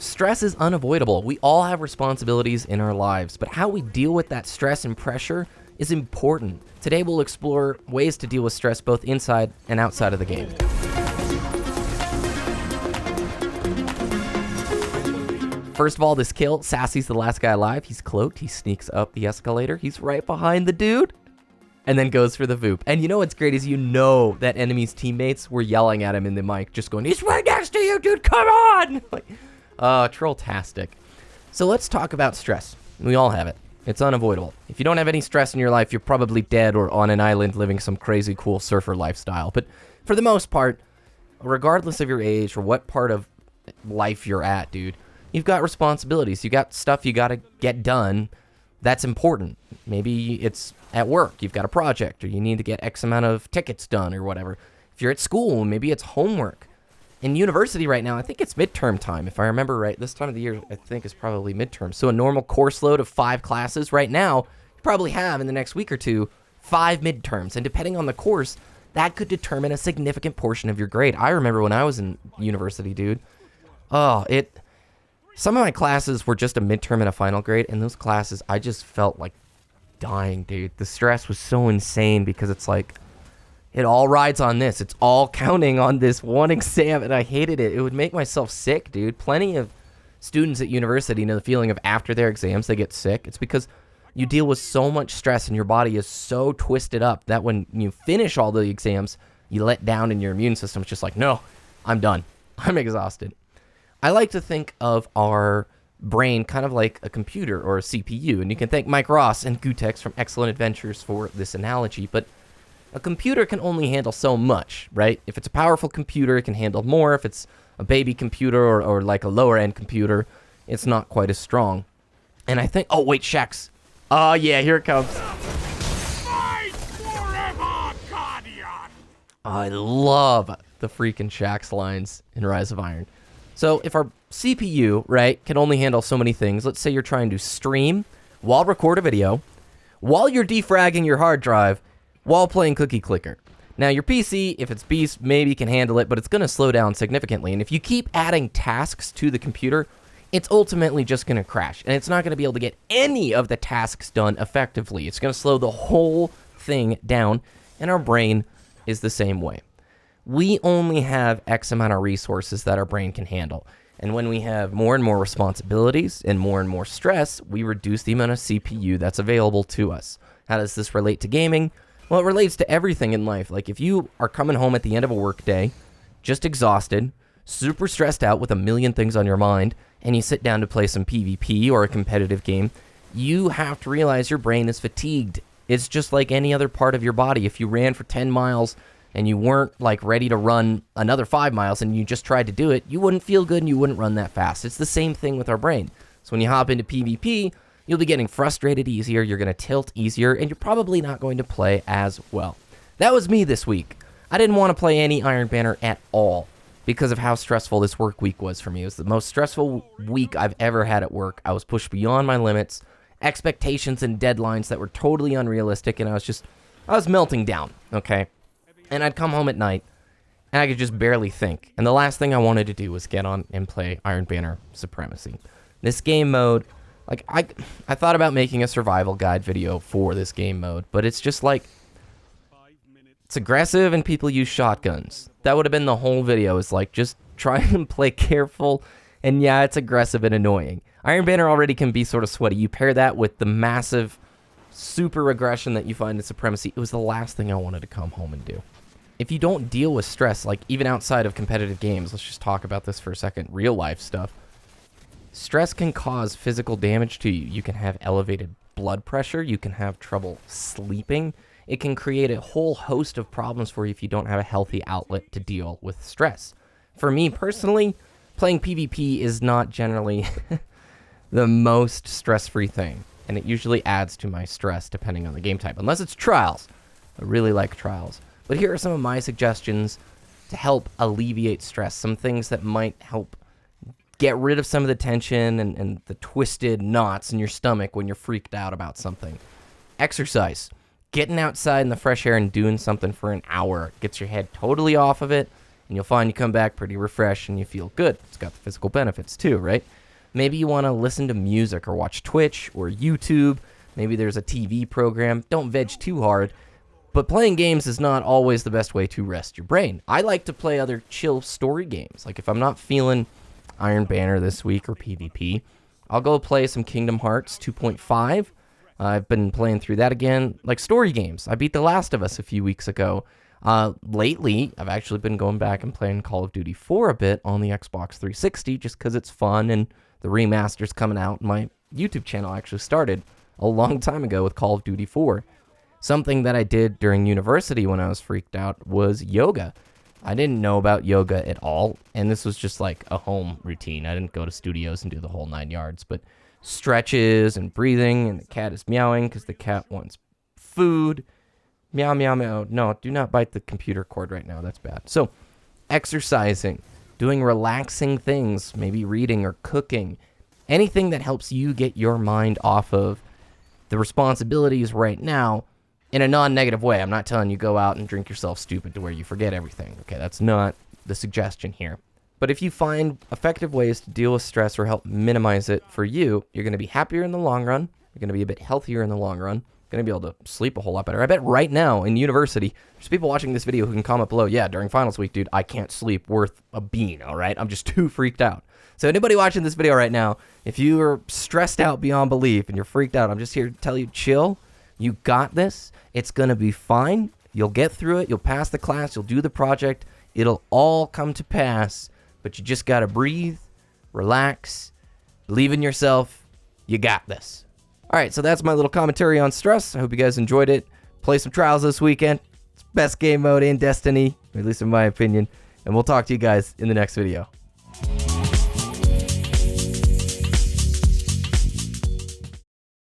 Stress is unavoidable. We all have responsibilities in our lives, but how we deal with that stress and pressure is important. Today we'll explore ways to deal with stress both inside and outside of the game. First of all, this kill, Sassy's the last guy alive. He's cloaked, he sneaks up the escalator, he's right behind the dude, and then goes for the Voop. And you know what's great is you know that enemy's teammates were yelling at him in the mic, just going, he's right next to you, dude, come on! Like, troll-tastic. So let's talk about stress. We all have it. It's unavoidable. If you don't have any stress in your life, you're probably dead or on an island living some crazy cool surfer lifestyle. But for the most part, regardless of your age or what part of life you're at, dude, you've got responsibilities. You got stuff you got to get done that's important. Maybe it's at work. You've got a project or you need to get X amount of tickets done or whatever. If you're at school, maybe it's homework. In university right now, I think it's midterm time. If I remember right, this time of the year, I think is probably midterm. So a normal course load of 5 classes right now, you probably have in the next week or two, 5 midterms. And depending on the course, that could determine a significant portion of your grade. I remember when I was in university, dude. Some of my classes were just a midterm and a final grade. And those classes, I just felt like dying, dude. The stress was so insane because it's like, it all rides on this. It's all counting on this one exam, and I hated it. It would make myself sick, dude. Plenty of students at university know the feeling of after their exams, they get sick. It's because you deal with so much stress, and your body is so twisted up that when you finish all the exams, you let down in your immune system. It's just like, no, I'm done. I'm exhausted. I like to think of our brain kind of like a computer or a CPU, and you can thank Mike Ross and Gutex from Excellent Adventures for this analogy, but a computer can only handle so much, right? If it's a powerful computer, it can handle more. If it's a baby computer or like a lower-end computer, it's not quite as strong. And I think... Oh, wait, Shax. Oh, yeah, here it comes. Fight forever, Guardian! I love the freaking Shax lines in Rise of Iron. So if our CPU, right, can only handle so many things, let's say you're trying to stream while record a video, while you're defragging your hard drive, while playing Cookie Clicker. Now, your PC, if it's beast, maybe can handle it, but it's going to slow down significantly. And if you keep adding tasks to the computer, it's ultimately just going to crash. And it's not going to be able to get any of the tasks done effectively. It's going to slow the whole thing down, and our brain is the same way. We only have X amount of resources that our brain can handle. And when we have more and more responsibilities and more stress, we reduce the amount of CPU that's available to us. How does this relate to gaming? Well, it relates to everything in life. Like if you are coming home at the end of a work day, just exhausted, super stressed out with a million things on your mind, and you sit down to play some PvP or a competitive game, you have to realize your brain is fatigued. It's just like any other part of your body. If you ran for 10 miles and you weren't like ready to run another 5 miles and you just tried to do it, you wouldn't feel good and you wouldn't run that fast. It's the same thing with our brain. So when you hop into PvP, you'll be getting frustrated easier, you're going to tilt easier, and you're probably not going to play as well. That was me this week. I didn't want to play any Iron Banner at all because of how stressful this work week was for me. It was the most stressful week I've ever had at work. I was pushed beyond my limits, expectations and deadlines that were totally unrealistic, and I was melting down, okay? And I'd come home at night, and I could just barely think. And the last thing I wanted to do was get on and play Iron Banner Supremacy. This game mode... Like, I thought about making a survival guide video for this game mode, but it's just like, it's aggressive and people use shotguns. That would have been the whole video, is like, just try and play careful, and yeah, it's aggressive and annoying. Iron Banner already can be sort of sweaty. You pair that with the massive super aggression that you find in Supremacy, it was the last thing I wanted to come home and do. If you don't deal with stress, like even outside of competitive games, let's just talk about this for a second, real life stuff. Stress can cause physical damage to you. You can have elevated blood pressure. You can have trouble sleeping. It can create a whole host of problems for you if you don't have a healthy outlet to deal with stress. For me personally, playing PvP is not generally the most stress-free thing, and it usually adds to my stress depending on the game type, unless it's Trials. I really like Trials. But here are some of my suggestions to help alleviate stress, some things that might help get rid of some of the tension and the twisted knots in your stomach when you're freaked out about something. Exercise. Getting outside in the fresh air and doing something for an hour gets your head totally off of it, and you'll find you come back pretty refreshed and you feel good. It's got the physical benefits too, right? Maybe you want to listen to music or watch Twitch or YouTube. Maybe there's a TV program. Don't veg too hard. But playing games is not always the best way to rest your brain. I like to play other chill story games. Like if I'm not feeling Iron Banner this week or PvP, I'll go play some Kingdom Hearts 2.5. I've been playing through that again. Like story games. I beat The Last of Us a few weeks ago. Lately, I've actually been going back and playing Call of Duty 4 a bit on the Xbox 360 just because it's fun and the remaster's coming out. My YouTube channel actually started a long time ago with Call of Duty 4. Something that I did during university when I was freaked out was yoga. I didn't know about yoga at all, and this was just like a home routine. I didn't go to studios and do the whole 9 yards, but stretches and breathing, and the cat is meowing because the cat wants food. Meow, meow, meow. No, do not bite the computer cord right now. That's bad. So, exercising, doing relaxing things, maybe reading or cooking, anything that helps you get your mind off of the responsibilities right now in a non-negative way. I'm not telling you go out and drink yourself stupid to where you forget everything. Okay, that's not the suggestion here. But if you find effective ways to deal with stress or help minimize it for you, you're going to be happier in the long run. You're going to be a bit healthier in the long run. Going to be able to sleep a whole lot better. I bet right now in university, there's people watching this video who can comment below, yeah, during finals week, dude, I can't sleep worth a bean, all right? I'm just too freaked out. So anybody watching this video right now, if you are stressed out beyond belief and you're freaked out, I'm just here to tell you, chill. You got this. It's going to be fine. You'll get through it. You'll pass the class. You'll do the project. It'll all come to pass, but you just got to breathe, relax, believe in yourself. You got this. All right, so that's my little commentary on stress. I hope you guys enjoyed it. Play some Trials this weekend. It's best game mode in Destiny, at least in my opinion. And we'll talk to you guys in the next video.